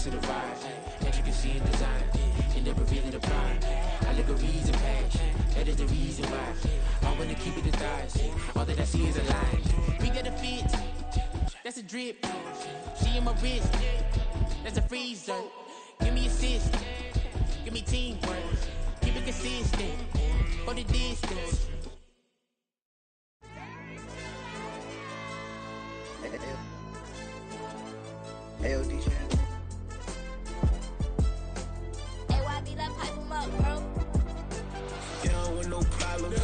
to the vibe. That you can see in design, and never feeling the pride. I look a reason past, that is the reason why. I wanna keep it the thighs, all that I see is a line. We got a fit, that's a drip. She in my wrist, that's a freezer. Give me assist, give me teamwork. Keep it consistent, for the distance. Hey, yo, DJ. Hey, YB, let pipe him up, bro. They don't want no problems.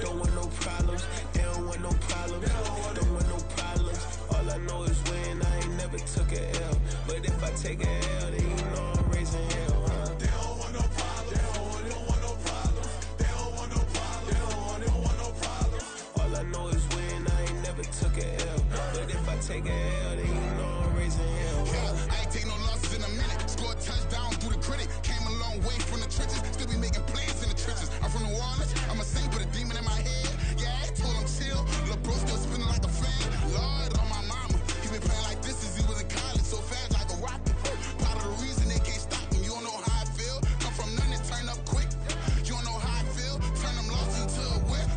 Don't want no problems. They don't want no problems. Don't want no problems. All I know is when I ain't never took a L. But if I take a L, then you know I'm raising hell, huh? They don't want no problems. They don't want no problems. They don't want no problems. They don't want no problems. All I know is when I ain't never took a L. But if I take a L, then you know I'm raising hell, huh? Yeah, I ain't take no losses in a minute. Scored touchdown through the critic. Came a long way from the trenches. Still be making plays in the trenches. I'm from New Orleans. I'm a saint with a demon in my head. Yeah, I told him chill. Lil' bro still spinning like a fan. Lord on my mama. He been playing like this since he was in college. So fast like a rocket. Part of the reason they can't stop him. You don't know how I feel. Come from nothing, turn up quick. You don't know how I feel. Turn them losses into a whip.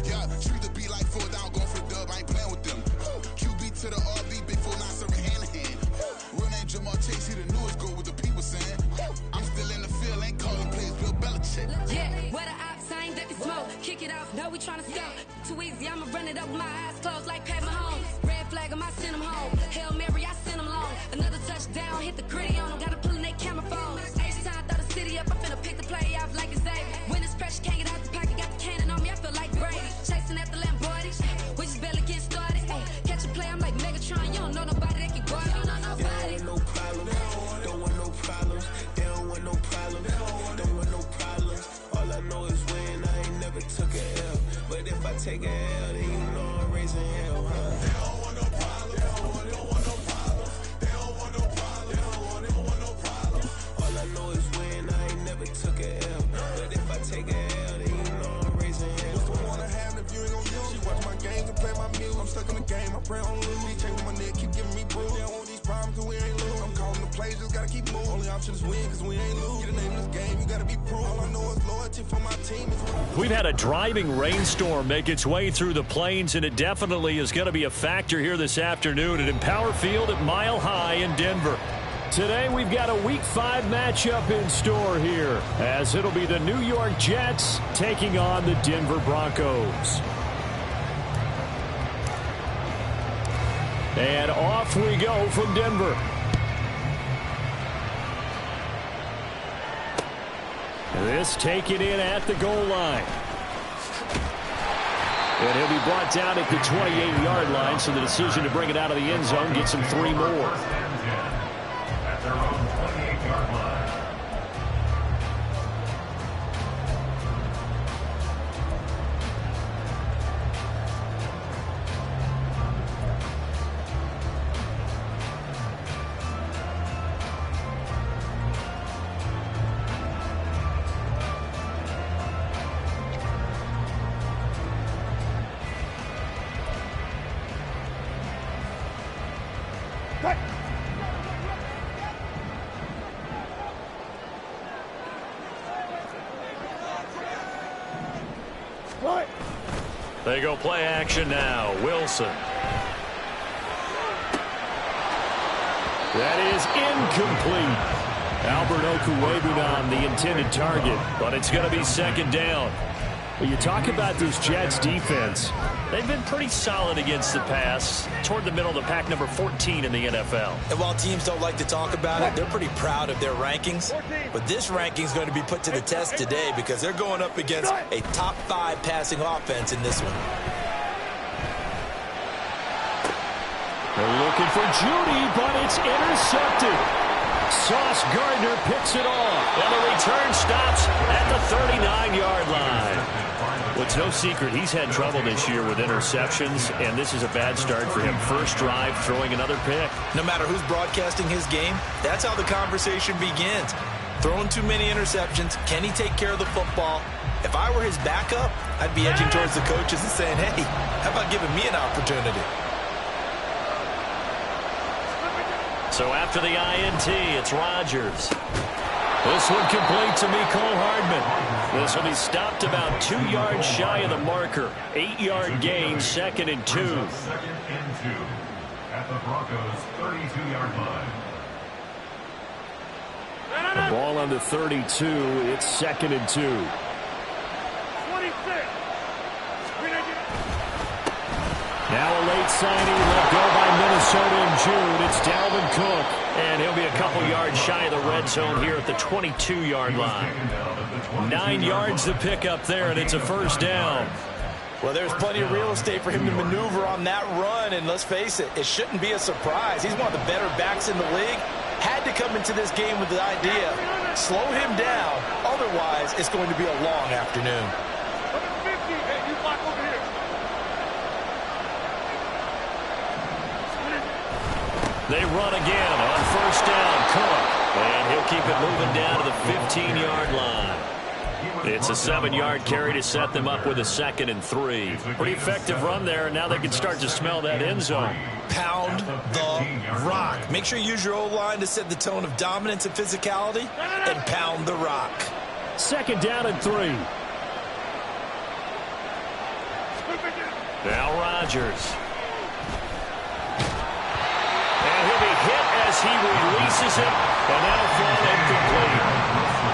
Yeah, treat the beat like 4 down. Going for the dub. I ain't playing with them. QB to the RB. Big 4 9 serving hand to hand. Real name Jamal Chase. He the newest goal with the people saying. I'm still in the field. Ain't calling plays. Bill Belichick. Yeah, where the ops ain't that can smoke. Kick it off, no, we tryna score. Too easy, I'ma run it up with my eyes closed like Pat Mahomes. Red flag, I send him home. Hail Mary, I send him long. Another touchdown, hit the gritty on him. Gotta pull in they camera phones. H-time, throw the city up. I'm finna pick the play off like it's Xavier. When it's pressure, can't get out the pocket. Got the cannon on me, I feel like Brady. Chasing at the Lamborghini. We just barely getting started. Catch a play, I'm like Megatron. You don't know nobody that can guard. You don't know nobody. They don't want no problems. Don't want no problems. They don't want no problems. Don't want no problems. All I know is when I ain't never took a L. But if I take a L, then you know I'm raising hell, huh? They don't want no problems. They don't want no problems. They don't want no problems. They don't want no problems. All I know is when I ain't never took a L. But if I take a L, then you know I'm raising hell. What's the one I have if you ain't gon' use? She watch my games and play my music. I'm stuck in the game, I pray on lose. He changing my neck, keep giving me bruise. They don't want these problems cause we ain't lose. I'm calling the plays, just gotta keep moving. Only option is win cause we ain't lose. Get the name of this game, you gotta be proof. All I know is loyalty for my team is what I do. We've had a driving rainstorm make its way through the plains, and it definitely is going to be a factor here this afternoon at Empower Field at Mile High in Denver. Today we've got a Week 5 matchup in store here, as it'll be the New York Jets taking on the Denver Broncos. And off we go from Denver. This taken in at the goal line. And he'll be brought down at the 28-yard line, so the decision to bring it out of the end zone gets him 3 more. At their own 28-yard line. They go play action now. Wilson. That is incomplete. Albert Okwuegbunam, the intended target, but it's going to be second down. Well, you talk about this Jets defense. They've been pretty solid against the pass, toward the middle of the pack, number 14 in the NFL. And while teams don't like to talk about it, they're pretty proud of their rankings. But this ranking is going to be put to the test today because they're going up against a top 5 passing offense in this one. They're looking for Judy, but it's intercepted. Sauce Gardner picks it off, and the return stops at the 39-yard line. Well, it's no secret he's had trouble this year with interceptions, and this is a bad start for him. First drive, throwing another pick. No matter who's broadcasting his game, that's how the conversation begins. Throwing too many interceptions, can he take care of the football? If I were his backup, I'd be edging towards the coaches and saying, hey, how about giving me an opportunity? So after the INT, it's Rodgers. This one complete to Mecole Hardman. This will be stopped about 2 yards shy of the marker. 8-yard gain, 2nd and 2. Second and 2 at the Broncos' 32-yard line. The ball on the 32. It's 2nd and 2. 26. Now a late signing let go by Minnesota in June. It's Dalvin Cook. And he'll be a couple yards shy of the red zone here at the 22-yard line. 9 yards to pick up there, and it's a first down. Well, there's plenty of real estate for him to maneuver on that run, and let's face it, it shouldn't be a surprise. He's one of the better backs in the league. Had to come into this game with the idea, slow him down, otherwise it's going to be a long afternoon. They run again on first down, Cook, and he'll keep it moving down to the 15-yard line. It's a 7-yard carry to set them up with a 2nd and 3. Pretty effective run there, and now they can start to smell that end zone. Pound the rock. Make sure you use your O-line to set the tone of dominance and physicality, and pound the rock. 2nd down and 3. Now Rodgers. And he'll be hit as he releases it, and that'll fall incomplete.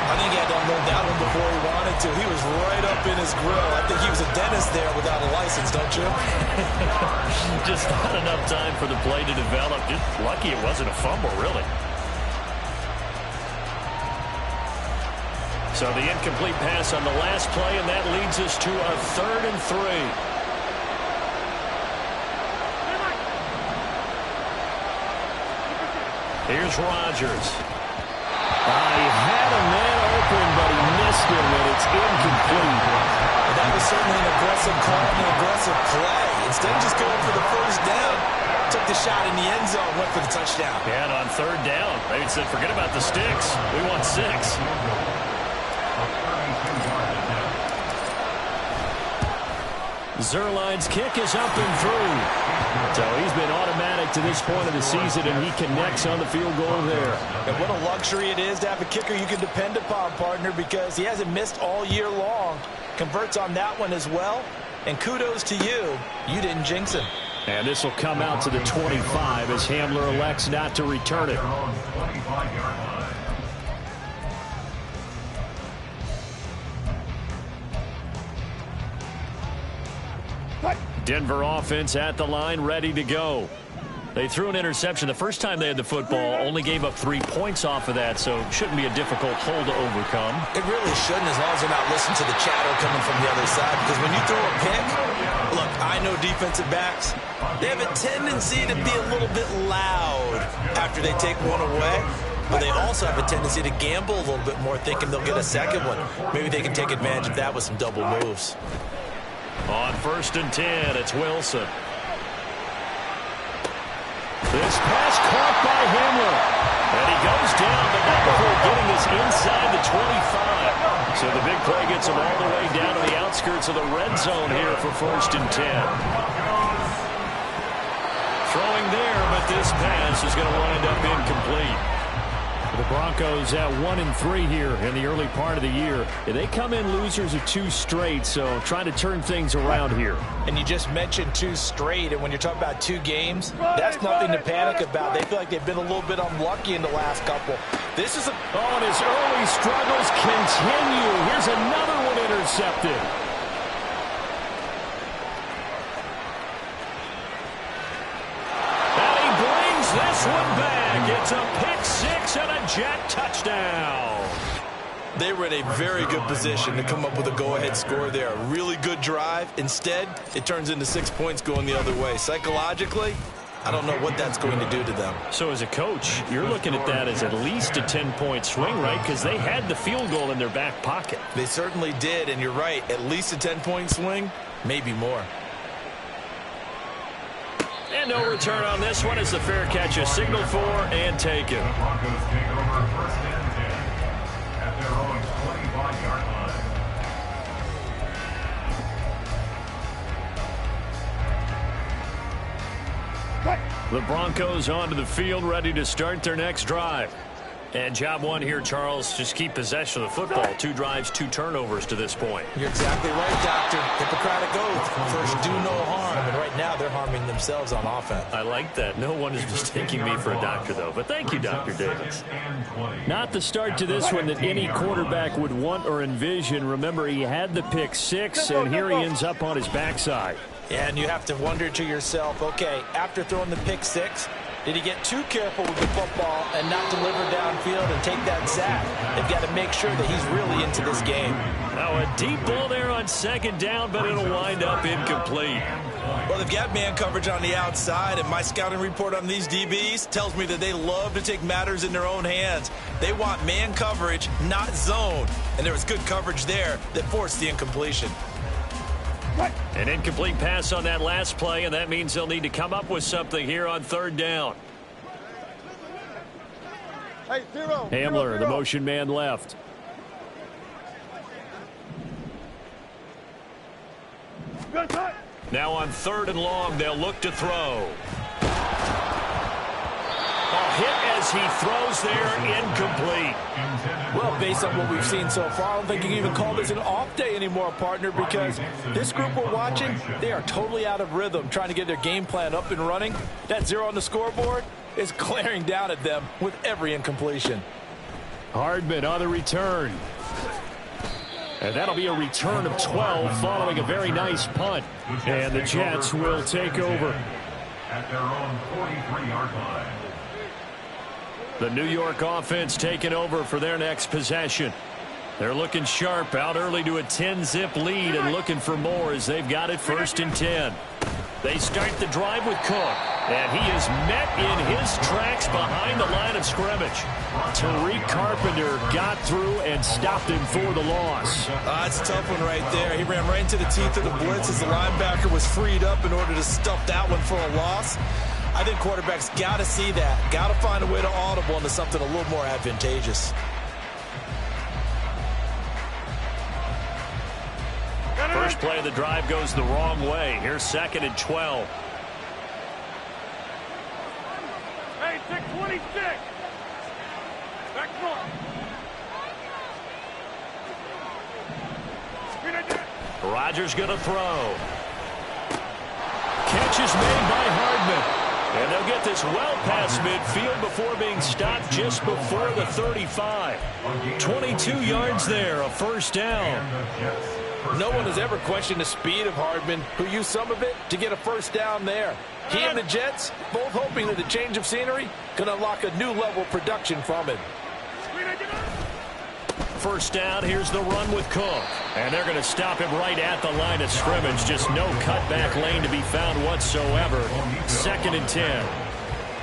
I think he had to unload that one before he wanted to. He was right up in his grill. I think he was a dentist there without a license, don't you? Just not enough time for the play to develop. Just lucky it wasn't a fumble, really. So the incomplete pass on the last play, and that leads us to a 3rd and 3. Here's Rodgers. He had a man open, but he missed him, and it's incomplete. That was certainly an aggressive call and an aggressive play. Instead of just going for the first down, took the shot in the end zone, went for the touchdown. And on 3rd down, they said, forget about the sticks. We want 6. Zerline's kick is up and through. So he's been automatic to this point of the season, and he connects on the field goal there. And what a luxury it is to have a kicker you can depend upon, partner, because he hasn't missed all year long. Converts on that one as well. And kudos to you. You didn't jinx him. And this will come out to the 25 as Hamler elects not to return it. Denver offense at the line, ready to go. They threw an interception the first time they had the football, only gave up 3 points off of that, so shouldn't be a difficult hole to overcome. It really shouldn't, as long as they're not listening to the chatter coming from the other side, because when you throw a pick, look, I know defensive backs, they have a tendency to be a little bit loud after they take one away, but they also have a tendency to gamble a little bit more, thinking they'll get a second one. Maybe they can take advantage of that with some double moves. On 1st and 10, it's Wilson. This pass caught by Hamler. And he goes down, but not before getting this inside the 25. So the big play gets him all the way down to the outskirts of the red zone here for 1st and 10. Throwing there, but this pass is going to wind up incomplete. The Broncos at 1-3 here in the early part of the year. They come in losers of 2 straight, so trying to turn things around here. And you just mentioned 2 straight, and when you're talking about 2 games, that's nothing to panic about. They feel like they've been a little bit unlucky in the last couple. This is a... Oh, and his early struggles continue. Here's another one intercepted. And he brings this one back. It's a pick 6 and a Jet touchdown. They were in a very good position to come up with a go-ahead score there. A really good drive. Instead, it turns into 6 points going the other way. Psychologically, I don't know what that's going to do to them. So as a coach, you're looking at that as at least a 10-point swing, right? Because they had the field goal in their back pocket. They certainly did, and you're right. At least a 10-point swing, maybe more. And no return on this one as the fair catch is signaled for and taken. Broncos take over 1st and 10 at their own 25-yard line. The Broncos onto the field, ready to start their next drive. And job one here, Charles, just keep possession of the football. 2 drives, 2 turnovers to this point. You're exactly right, Doctor. Hippocratic oath. First, do no harm. And right now, they're harming themselves on offense. I like that. No one is mistaking me for a doctor, though. But thank you, Dr. Davis. Not the start to this one that any quarterback would want or envision. Remember, he had the pick 6, and here he ends up on his backside. And you have to wonder to yourself, okay, after throwing the pick 6, did he get too careful with the football and not deliver downfield and take that sack? They've got to make sure that he's really into this game. Now a deep ball there on 2nd down, but it'll wind up incomplete. Well, they've got man coverage on the outside, and my scouting report on these DBs tells me that they love to take matters in their own hands. They want man coverage, not zone. And there was good coverage there that forced the incompletion. An incomplete pass on that last play, and that means they'll need to come up with something here on 3rd down. Hamler, the motion man left. Now on 3rd and long, they'll look to throw. A hit as he throws there, incomplete. Well, based on what we've seen so far, I don't think you can even call this an off day anymore, partner, because this group we're watching, they are totally out of rhythm, trying to get their game plan up and running. That 0 on the scoreboard is glaring down at them with every incompletion. Hardman on the return. And that'll be a return of 12 following a very nice punt. And the Jets will take over. At their own 43-yard line. The New York offense taking over for their next possession. They're looking sharp, out early to a 10-zip lead and looking for more as they've got it 1st and 10. They start the drive with Cook, and he is met in his tracks behind the line of scrimmage. Tariq Carpenter got through and stopped him for the loss. That's a tough one right there. He ran right into the teeth of the blitz as the linebacker was freed up in order to stuff that one for a loss. I think quarterbacks got to see that. Got to find a way to audible into something a little more advantageous. First play of the drive goes the wrong way. Here's 2nd and 12. Hey, 626. Back front. Rodgers going to throw. Catch is made by Hardman. And they'll get this well past midfield before being stopped just before the 35. 22 yards there, a 1st down. No one has ever questioned the speed of Hardman, who used some of it to get a 1st down there. He and the Jets both hoping that the change of scenery can unlock a new level of production from it. 1st down, here's the run with Cook. And they're going to stop him right at the line of scrimmage. Just no cutback lane to be found whatsoever. 2nd and 10.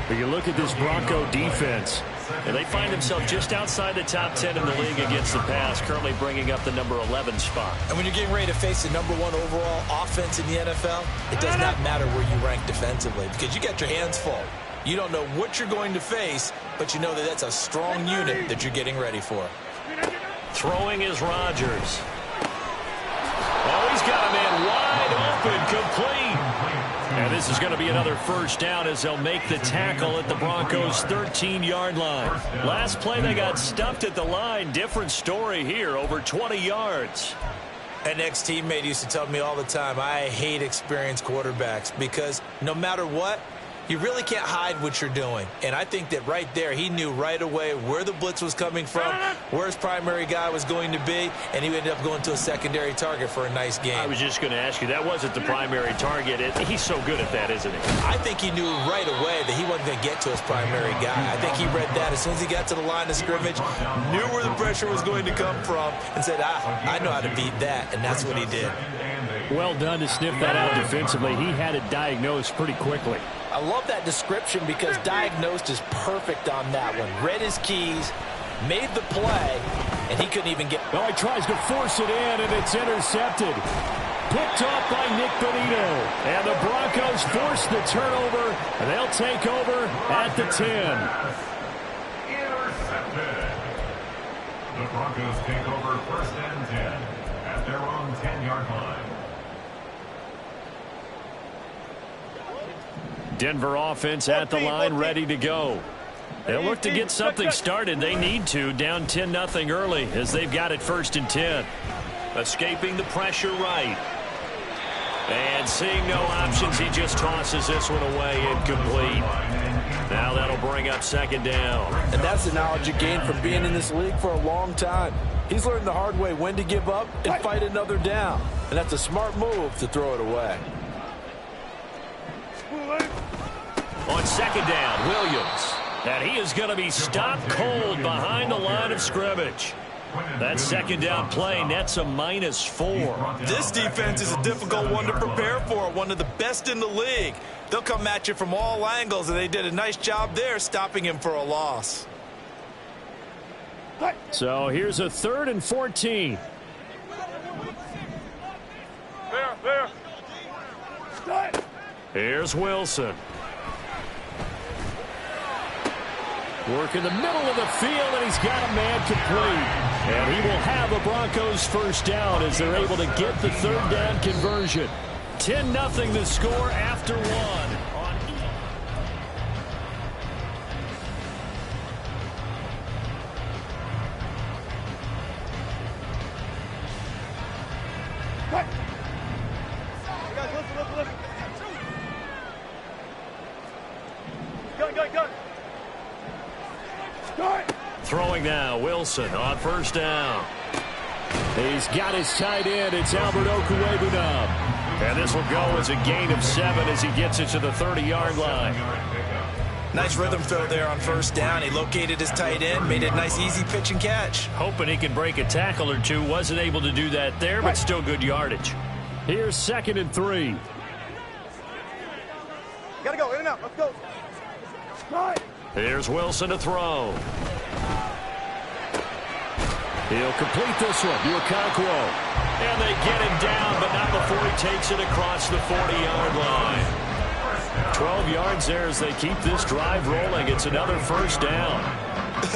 But you look at this Bronco defense, and they find themselves just outside the top 10 in the league against the pass, currently bringing up the number 11 spot. And when you're getting ready to face the number 1 overall offense in the NFL, it does not matter where you rank defensively because you got your hands full. You don't know what you're going to face, but you know that that's a strong unit that you're getting ready for. Throwing is Rodgers. Oh, he's got a man wide open, complete. And this is going to be another 1st down as they'll make the tackle at the Broncos' 13-yard line. Last play, they got stuffed at the line. Different story here, over 20 yards. An ex-teammate used to tell me all the time, I hate experienced quarterbacks because no matter what, you really can't hide what you're doing. And I think that right there, he knew right away where the blitz was coming from, where his primary guy was going to be, and he ended up going to a secondary target for a nice game. I was just going to ask you, that wasn't the primary target. He's so good at that, isn't he? I think he knew right away that he wasn't going to get to his primary guy. I think he read that as soon as he got to the line of scrimmage, knew where the pressure was going to come from, and said, I know how to beat that, and that's what he did. Well done to sniff that out defensively. He had it diagnosed pretty quickly. I love that description because diagnosed is perfect on that one. Read his keys, made the play, and he couldn't even get... Well, he tries to force it in, and it's intercepted. Picked off by Nick Benito. And the Broncos force the turnover, and they'll take over at the 10. Intercepted. The Broncos take over 1st and 10 at their own 10-yard line. Denver offense at the line, ready to go. They'll look to get something started. They need to, down 10-0 early as they've got it 1st and 10. Escaping the pressure right. And seeing no options, he just tosses this one away, incomplete. Now that'll bring up 2nd down. And that's the knowledge you gain from being in this league for a long time. He's learned the hard way when to give up and fight another down. And that's a smart move to throw it away. On 2nd down, Williams. And he is going to be stopped cold behind the line of scrimmage. That 2nd down play nets a -4. This defense is a difficult one to prepare for, one of the best in the league. They'll come at you from all angles, and they did a nice job there stopping him for a loss. So here's a 3rd and 14. Here's Wilson. Work in the middle of the field, and he's got a man complete. And he will have a Broncos 1st down as they're able to get the 3rd down conversion. 10-0 the score after 1. Throwing now, Wilson on 1st down. He's got his tight end. It's Albert Okwuegbunam. And this will go as a gain of 7 as he gets it to the 30-yard line. Nice rhythm throw there on 1st down. He located his tight end, made it a nice easy pitch and catch. Hoping he can break a tackle or two. Wasn't able to do that there, but still good yardage. Here's 2nd and 3. Gotta go, in and out, let's go. Here's Wilson to throw. He'll complete this one to Okonkwo. And they get him down, but not before he takes it across the 40-yard line. 12 yards there as they keep this drive rolling. It's another 1st down.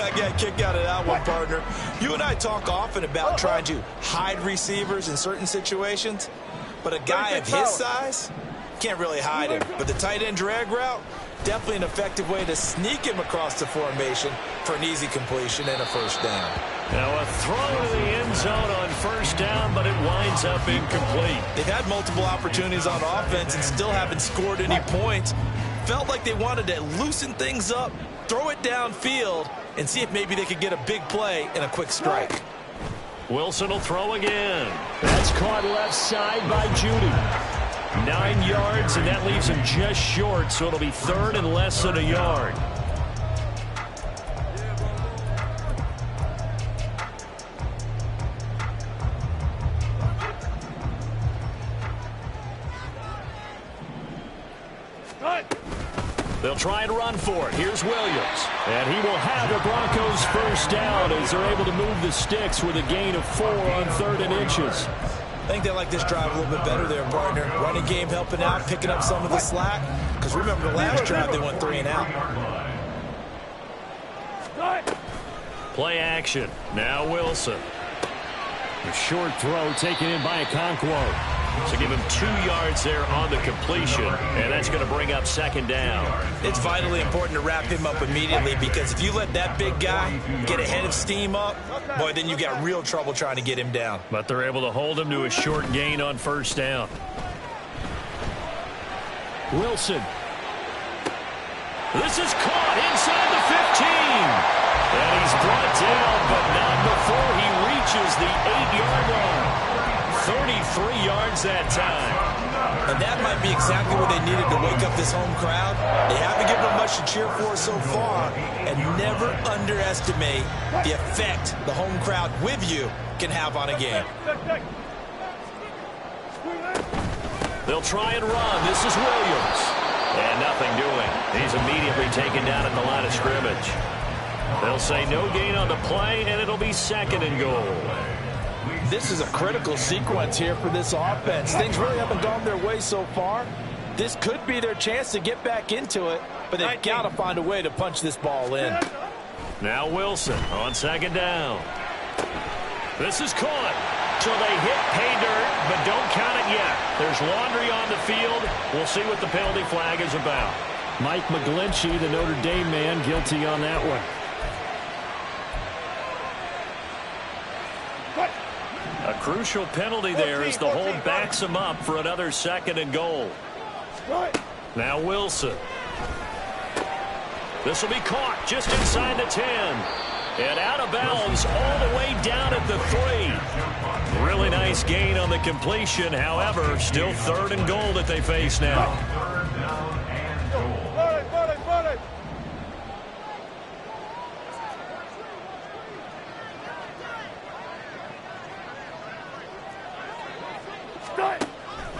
I got a kick out of that one, partner. You and I talk often about trying to hide receivers in certain situations, but a guy of his size can't really hide him. But the tight end drag route, definitely an effective way to sneak him across the formation for an easy completion and a 1st down. Now a throw to the end zone on 1st down, but it winds up incomplete. They've had multiple opportunities on offense and still haven't scored any points. Felt like they wanted to loosen things up, throw it downfield, and see if maybe they could get a big play and a quick strike. Wilson will throw again. That's caught left side by Judy. 9 yards, and that leaves him just short, so it'll be 3rd and less than a yard. They'll try and run for it. Here's Williams. And he will have the Broncos 1st down as they're able to move the sticks with a gain of 4 on 3rd and inches. I think they like this drive a little bit better there, partner. Running game helping out, picking up some of the slack. Because remember the last drive, they went 3 and out. Play action. Now Wilson. A short throw taken in by Okonkwo. So give him 2 yards there on the completion, and that's going to bring up 2nd down. It's vitally important to wrap him up immediately because if you let that big guy get a head of steam up, boy, then you got real trouble trying to get him down. But they're able to hold him to a short gain on 1st down. Wilson. This is caught inside the 15. And he's brought down, but not before he reaches the 8-yard line. 33 yards that time. And that might be exactly what they needed to wake up this home crowd. They haven't given them much to cheer for so far, and never underestimate the effect the home crowd with you can have on a game. They'll try and run. This is Williams. And nothing doing. He's immediately taken down at the line of scrimmage. They'll say no gain on the play, and it'll be 2nd and goal. This is a critical sequence here for this offense. Things really haven't gone their way so far. This could be their chance to get back into it, but they've got to find a way to punch this ball in. Now Wilson on 2nd down. This is caught. So they hit pay dirt, but don't count it yet. There's laundry on the field. We'll see what the penalty flag is about. Mike McGlinchey, the Notre Dame man, guilty on that one. A crucial penalty there as the hold backs him up for another 2nd and goal. Now Wilson. This will be caught just inside the 10. And out of bounds all the way down at the 3. Really nice gain on the completion. However, still 3rd and goal that they face now.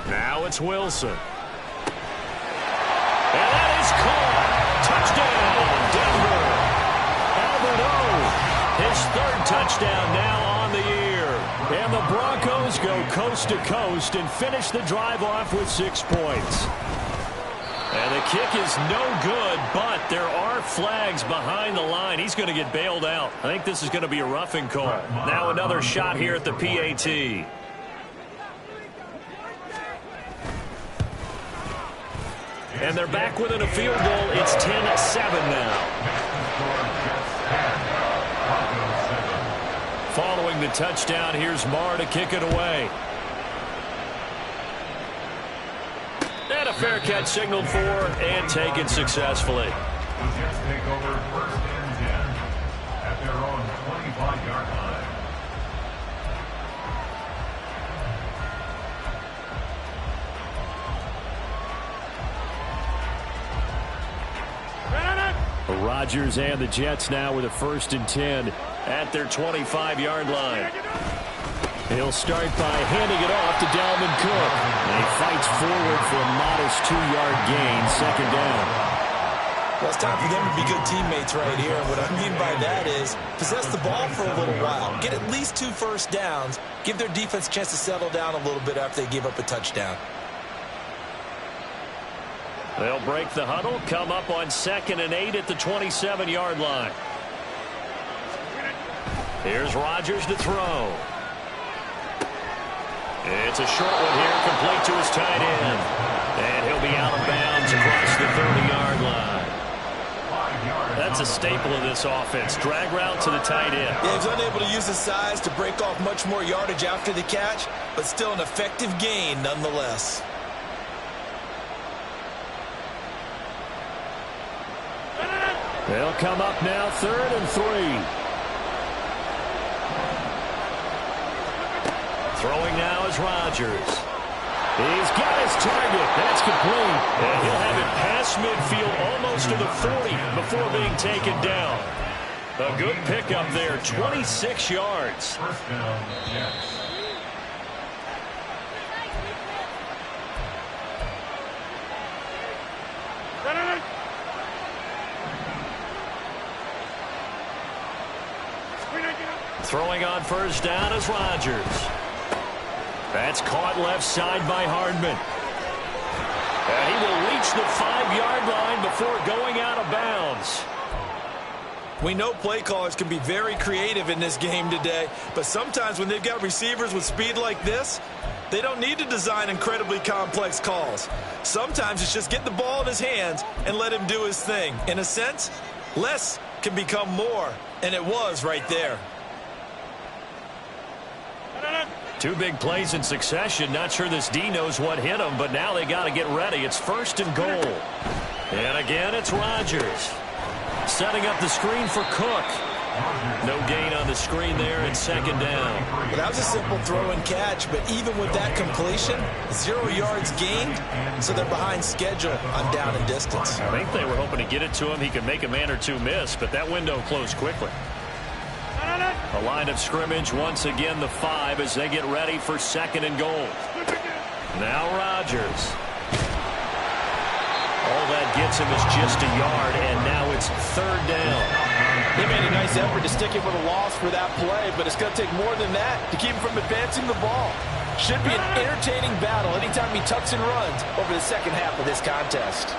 Now it's Wilson. And that is caught. Touchdown, Denver. Albert O, his 3rd touchdown now on the year. And the Broncos go coast to coast and finish the drive off with 6 points. And the kick is no good, but there are flags behind the line. He's going to get bailed out. I think this is going to be a roughing call. Now another shot here at the PAT. And they're back within a field goal. It's 10-7 now. Following the touchdown, here's Marr to kick it away. And a fair catch signaled for and taken successfully. The Jets take over 1st and 10 at their own 25-yard line. Rodgers and the Jets now with a 1st and 10 at their 25-yard line. He'll start by handing it off to Dalvin Cook. And he fights forward for a modest 2-yard gain, 2nd down. Well, it's time for them to be good teammates right here. And what I mean by that is possess the ball for a little while. Get at least 2 first downs. Give their defense a chance to settle down a little bit after they give up a touchdown. They'll break the huddle, come up on 2nd and 8 at the 27-yard line. Here's Rodgers to throw. It's a short one here, complete to his tight end. And he'll be out of bounds across the 30-yard line. That's a staple of this offense. Drag route to the tight end. Yeah, he's unable to use his size to break off much more yardage after the catch, but still an effective gain nonetheless. They'll come up now 3rd and 3. Throwing now is Rodgers. He's got his target. That's complete. And he'll have it past midfield almost to the 40 before being taken down. A good pickup there, 26 yards. 1st down, Jets. Throwing on 1st down is Rodgers. That's caught left side by Hardman. And he will reach the 5-yard line before going out of bounds. We know play callers can be very creative in this game today, but sometimes when they've got receivers with speed like this, they don't need to design incredibly complex calls. Sometimes it's just get the ball in his hands and let him do his thing. In a sense, less can become more, and it was right there. 2 big plays in succession. Not sure this D knows what hit him, but now they got to get ready. It's 1st and goal. And again, it's Rodgers. Setting up the screen for Cook. No gain on the screen there, and 2nd down. Well, that was a simple throw and catch, but even with that completion, 0 yards gained, so they're behind schedule on down and distance. I think they were hoping to get it to him. He could make a man or 2 miss, but that window closed quickly. A line of scrimmage once again, the 5, as they get ready for 2nd and goal. Now Rodgers. All that gets him is just a yard, and now it's 3rd down. They made a nice effort to stick it with a loss for that play, but it's going to take more than that to keep him from advancing the ball. Should be an entertaining battle anytime he tucks and runs over the 2nd half of this contest.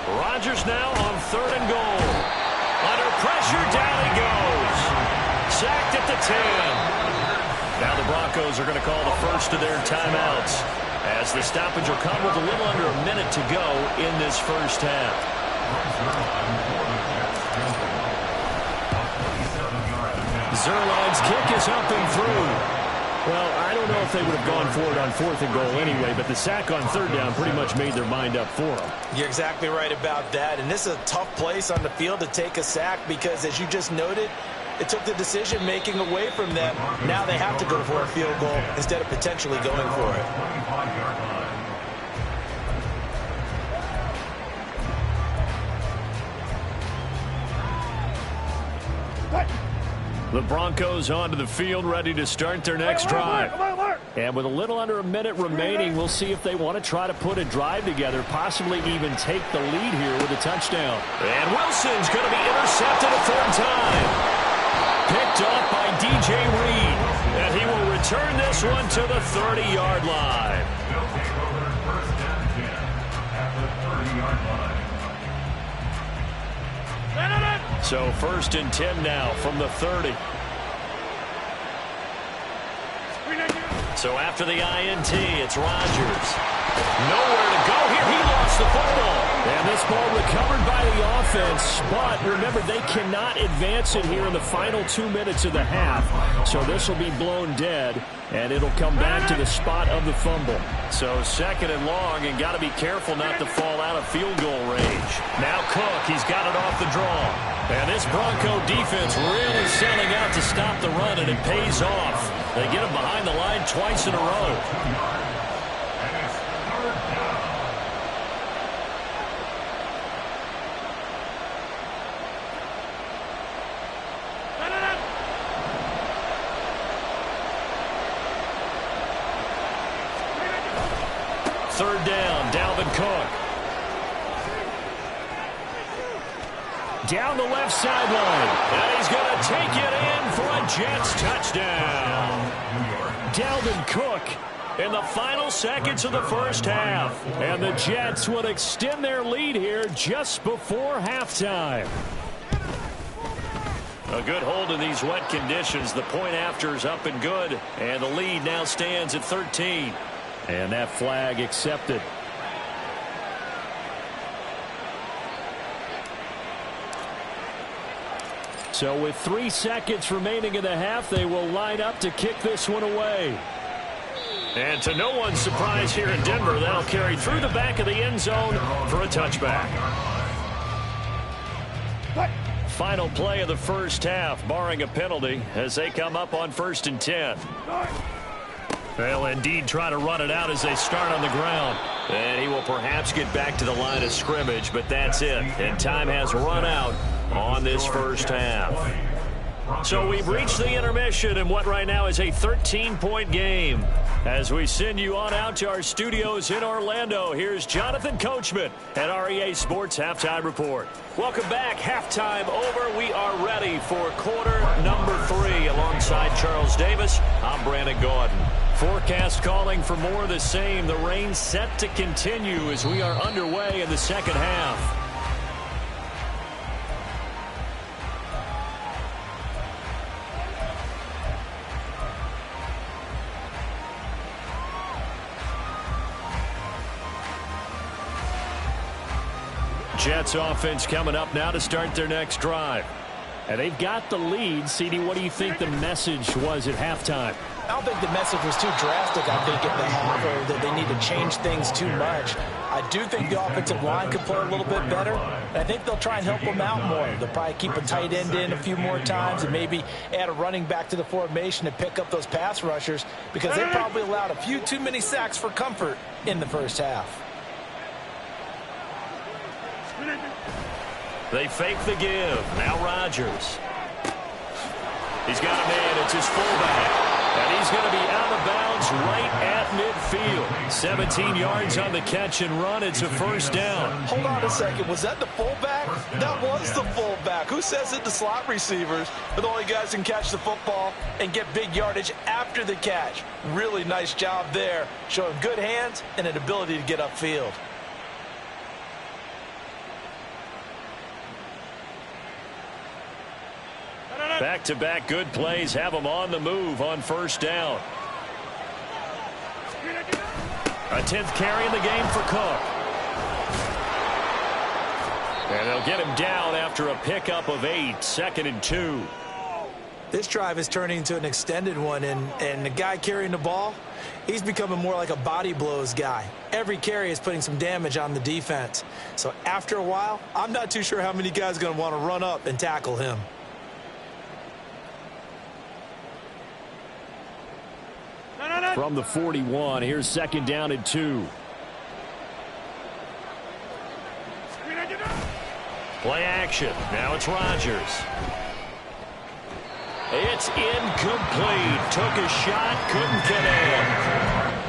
Rodgers now on 3rd and goal. Under pressure, down he goes. Sacked at the 10. Now the Broncos are going to call the first of their timeouts, as the stoppage will come with a little under a minute to go in this first half. Zerline's kick is up and through. Well, I don't know if they would have gone for it on 4th and goal anyway, but the sack on 3rd down pretty much made their mind up for them. You're exactly right about that, and this is a tough place on the field to take a sack because, as you just noted, it took the decision-making away from them. Now they have to go for a field goal instead of potentially going for it. The Broncos onto the field, ready to start their next drive. And with a little under a minute remaining, we'll see if they want to try to put a drive together, possibly even take the lead here with a touchdown. And Wilson's going to be intercepted a 3rd time. Picked off by DJ Reed. And he will return this one to the 30-yard line. They'll take over 1st and 10 at the 30-yard line. So 1st and 10 now from the 30. So after the INT, it's Rodgers. Nowhere to go here. He lost the football. And this ball recovered by the offense. But remember, they cannot advance it here in the final 2 minutes of the half. So this will be blown dead. And it'll come back to the spot of the fumble. So 2nd and long, and got to be careful not to fall out of field goal range. Now Cook, he's got it off the draw. And this Bronco defense really selling out to stop the run, and it pays off. They get him behind the line twice in a row. Third down, Dalvin Cook. Down the left sideline. And he's going to take it in for a Jets touchdown. Dalvin Cook in the final seconds of the first half. And the Jets would extend their lead here just before halftime. A good hold in these wet conditions. The point after is up and good. And the lead now stands at 13. And that flag accepted. So with 3 seconds remaining in the half, they will line up to kick this one away. And to no one's surprise here in Denver, that'll carry through the back of the end zone for a touchback. Final play of the first half, barring a penalty, as they come up on 1st and 10. They'll indeed try to run it out as they start on the ground. And he will perhaps get back to the line of scrimmage, but that's it. And time has run out on this first half. So we've reached the intermission in what right now is a 13-point game. As we send you on out to our studios in Orlando, here's Jonathan Coachman at REA Sports Halftime Report. Welcome back. Halftime over. We are ready for quarter number 3. Alongside Charles Davis, I'm Brandon Gordon. Forecast calling for more of the same. The rain set to continue as we are underway in the second half. Jets offense coming up now to start their next drive. And they've got the lead. CD, what do you think the message was at halftime? I don't think the message was too drastic, I think, at the half, or that they need to change things too much. I do think the offensive line could play a little bit better, and I think they'll try and help them out more. They'll probably keep a tight end in a few more times and maybe add a running back to the formation to pick up those pass rushers, because they probably allowed a few too many sacks for comfort in the first half. They fake the give. Now Rodgers. He's got a man. It's his fullback. And he's going to be out of bounds right at midfield. 17 yards on the catch and run. It's a first down. Hold on a second. Was that the fullback? That was the fullback. Who says it? The slot receivers are the only guys who can catch the football and get big yardage after the catch. Really nice job there. Showing good hands and an ability to get upfield. Back-to-back good plays have them on the move on first down. A 10th carry in the game for Cook. And they'll get him down after a pickup of 8, 2nd and 2. This drive is turning into an extended one, and the guy carrying the ball, he's becoming more like a body blows guy. Every carry is putting some damage on the defense. So after a while, I'm not too sure how many guys are going to want to run up and tackle him. From the 41, here's 2nd down and 2. Play action. Now it's Rodgers. It's incomplete. Took a shot, couldn't connect.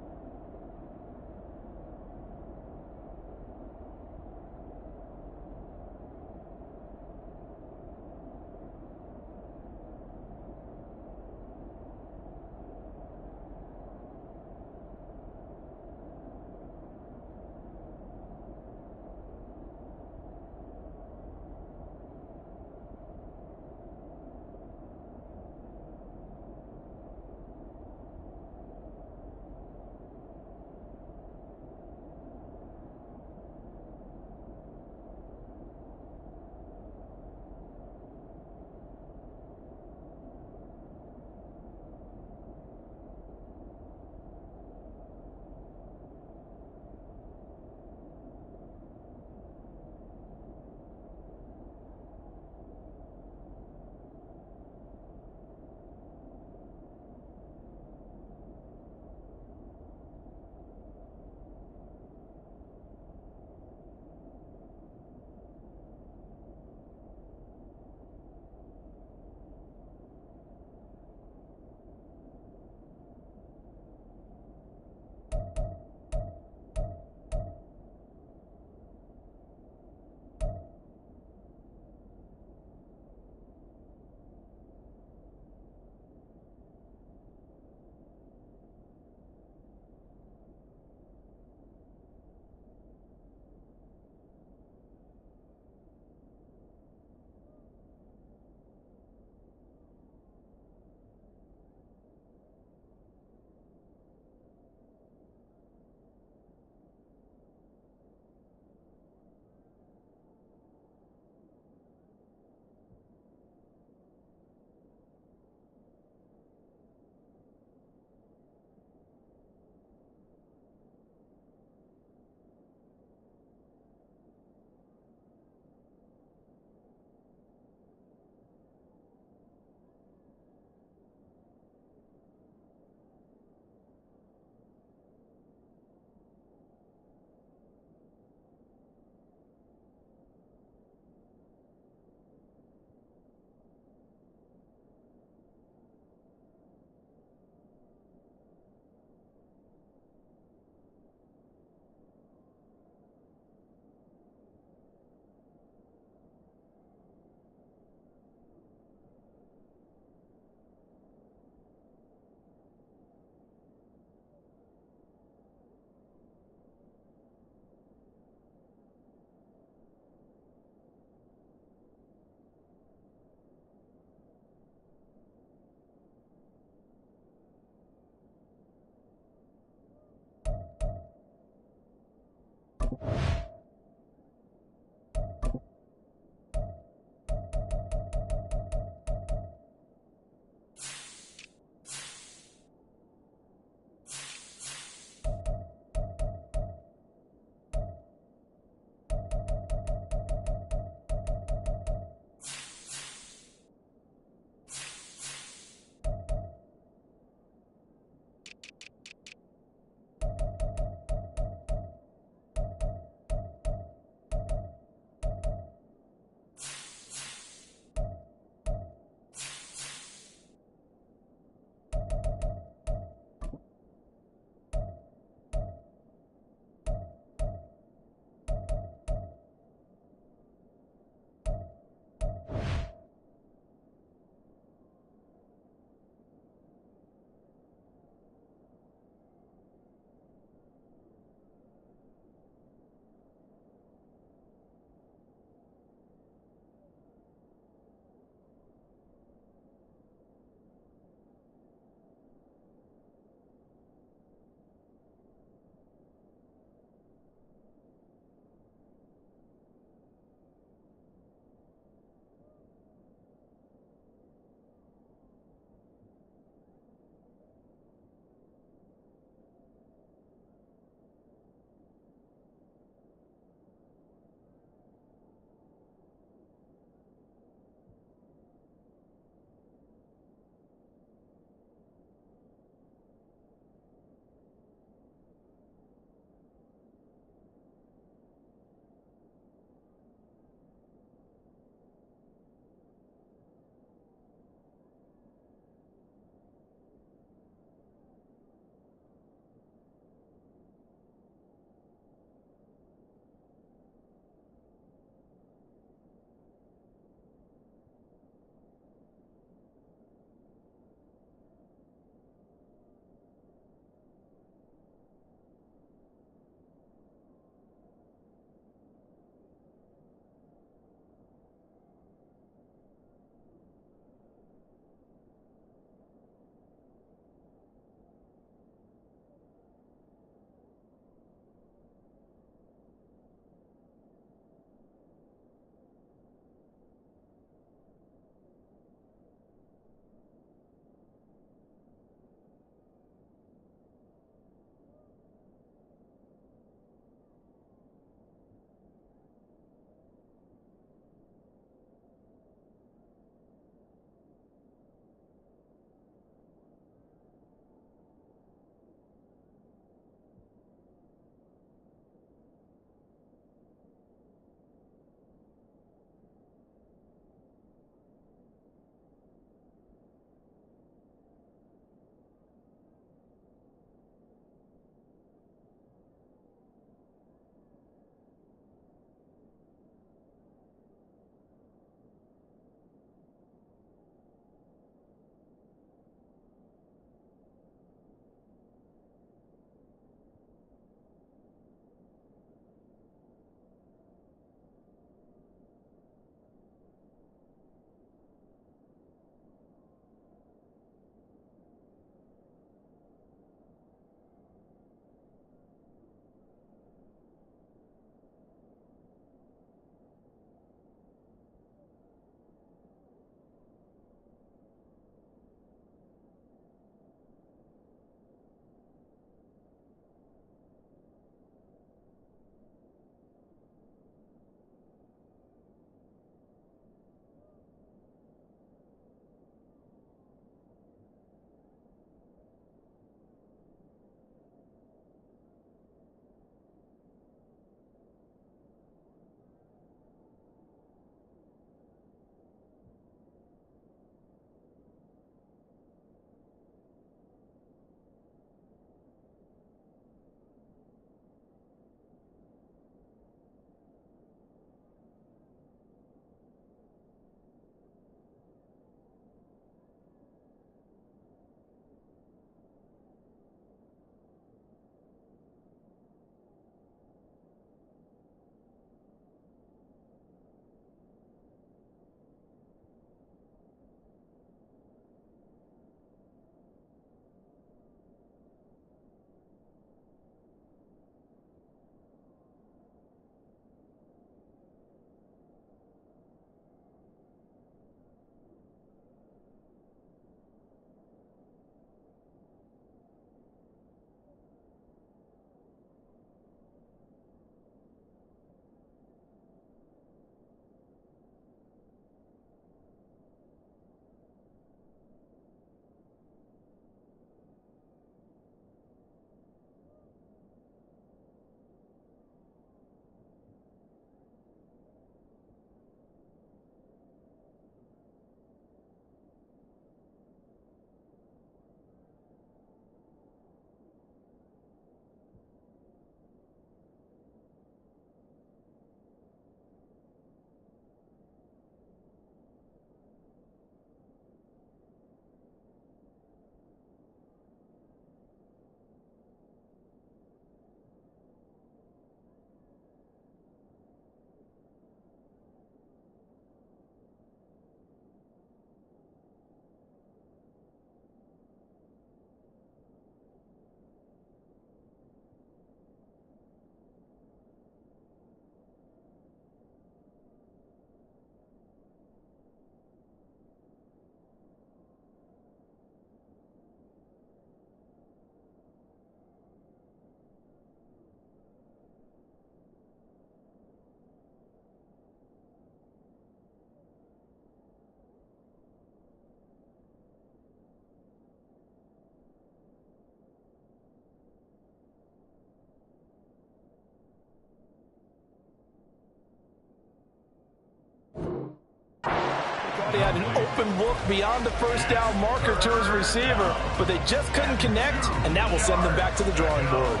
he had an open look beyond the first down marker to his receiver, but they just couldn't connect, and that will send them back to the drawing board.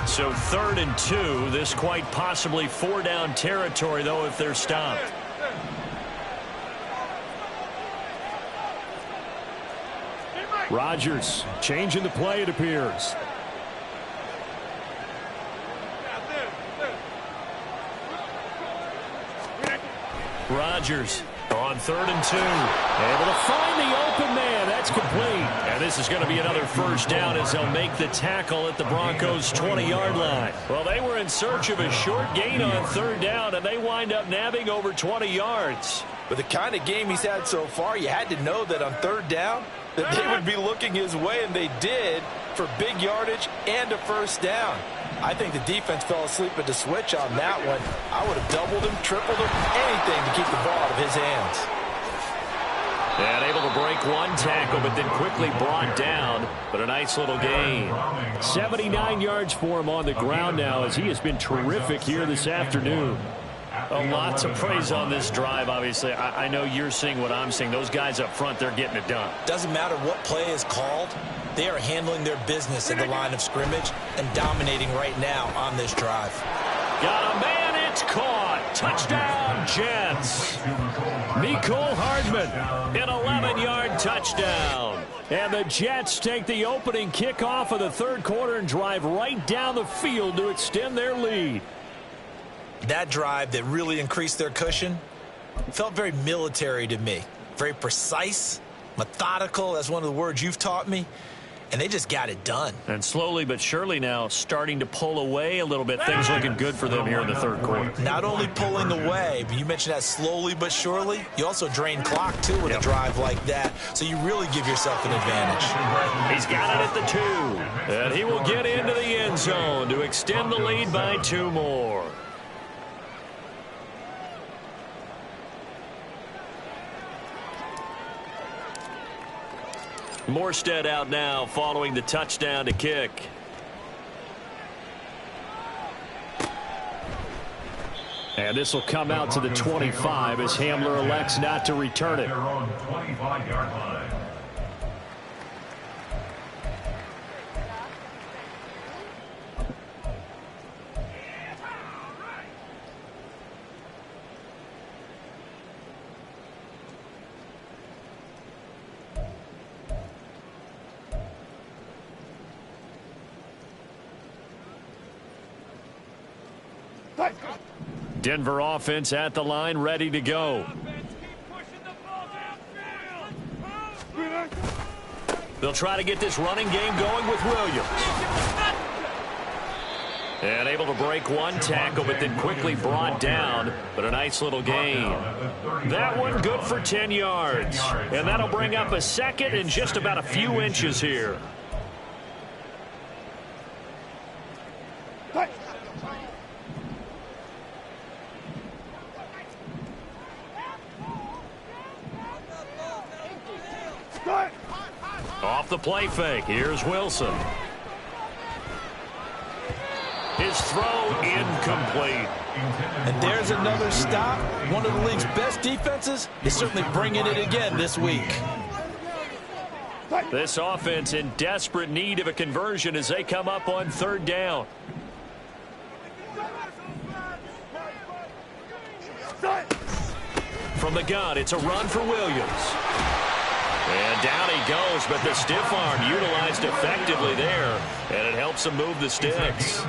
So 3rd and 2. This quite possibly 4-down territory, though, if they're stopped. Rodgers changing the play, it appears. Rodgers on 3rd and 2. Able to find the open man. That's complete. And this is going to be another 1st down as they'll make the tackle at the Broncos' 20-yard line. Well, they were in search of a short gain on 3rd down, and they wind up nabbing over 20 yards. With the kind of game he's had so far, you had to know that on 3rd down that they would be looking his way, and they did, for big yardage and a 1st down. I think the defense fell asleep at the switch on that one. I would have doubled him, tripled him, anything to keep the ball out of his hands. And able to break one tackle, but then quickly brought down. But a nice little gain. 79 yards for him on the ground now, as he has been terrific here this afternoon. Lots of praise on this drive, obviously. I know you're seeing what I'm seeing. Those guys up front, they're getting it done. Doesn't matter what play is called. They are handling their business at the line of scrimmage and dominating right now on this drive. Got a man, it's caught. Touchdown, Jets. Mecole Hardman, an 11-yard touchdown. And the Jets take the opening kickoff of the 3rd quarter and drive right down the field to extend their lead. That drive that really increased their cushion felt very military to me. Very precise, methodical, that's one of the words you've taught me. And they just got it done. And slowly but surely now starting to pull away a little bit. Things looking good for them here in the 3rd quarter. Not only pulling away, but you mentioned that slowly but surely. You also drain clock, too, with a drive like that. So you really give yourself an advantage. He's got it at the 2. And he will get into the end zone to extend the lead by 2 more. Morstead out now following the touchdown to kick. And this will come out to the 25 as Hamler elects not to return it. Their own 25-yard line. Denver offense at the line, ready to go. They'll try to get this running game going with Williams. And able to break one tackle, but then quickly brought down. But a nice little gain. That one good for 10 yards. And that'll bring up a 2nd and just about a few inches here. Off the play fake. Here's Wilson. His throw incomplete. And there's another stop. One of the league's best defenses is certainly bringing it again this week. This offense in desperate need of a conversion as they come up on 3rd down. From the gun, it's a run for Williams. And down he goes, but the stiff arm utilized effectively there, and it helps him move the sticks.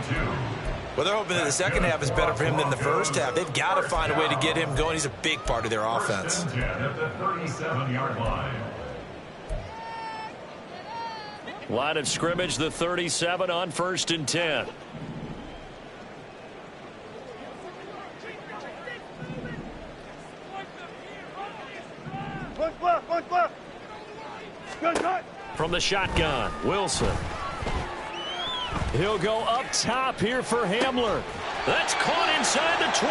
Well, they're hoping that the second half is better for him than the first half. They've got to find a way to get him going. He's a big part of their offense. At the 37-yard line. Line of scrimmage, the 37 on 1st and 10. From the shotgun, Wilson. He'll go up top here for Hamler. That's caught inside the 20.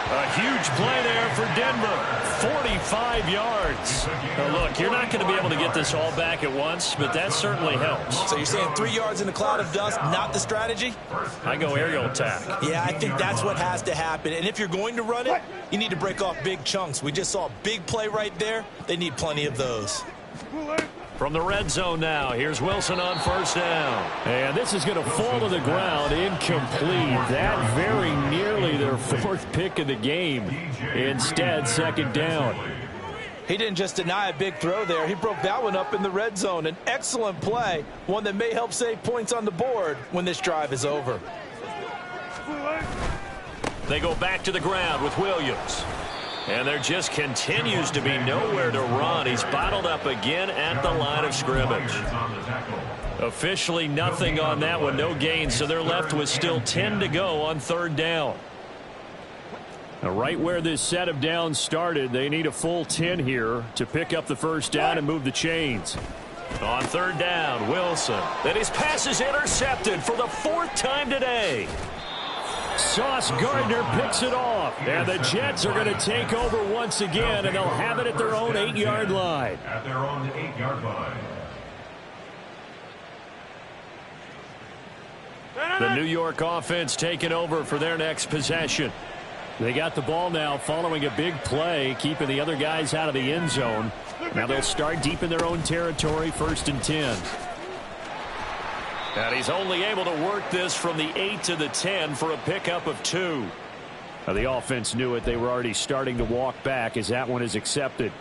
A huge play there for Denver. 45 yards. Now look, you're not going to be able to get this all back at once, but that certainly helps. So you're saying 3 yards in a cloud of dust, not the strategy? I go aerial attack. Yeah, I think that's what has to happen. And if you're going to run it, you need to break off big chunks. We just saw a big play right there. They need plenty of those. From the red zone now, here's Wilson on first down. And this is going to fall to the ground, incomplete. That very nearly their fourth pick of the game. Instead, second down. He didn't just deny a big throw there. He broke that one up in the red zone. An excellent play, one that may help save points on the board when this drive is over. They go back to the ground with Williams. And there just continues to be nowhere to run. He's bottled up again at the line of scrimmage. Officially nothing on that one, no gain, so they're left with still 10 to go on third down. Now, right where this set of downs started, they need a full 10 here to pick up the first down and move the chains. On third down, Wilson. And his pass is intercepted for the fourth time today. Sauce Gardner picks it off, and the Jets are going to take over once again, and they'll have it at their own 8-yard line. At their own 8-yard line. The New York offense taking over for their next possession. They got the ball now following a big play, keeping the other guys out of the end zone. Now they'll start deep in their own territory, 1st and 10. And he's only able to work this from the 8 to the 10 for a pickup of 2. Now the offense knew it. They were already starting to walk back as that one is accepted.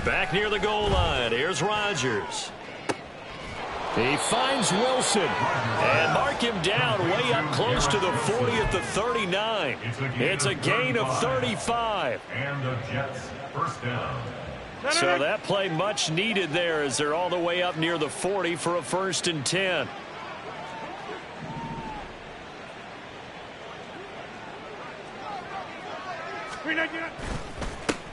Back near the goal line. Here's Rodgers. He finds Wilson and mark him down way up close to the 40 at the 39. It's a gain of 35. And the Jets first down. So that play much needed there as they're all the way up near the 40 for a 1st and 10.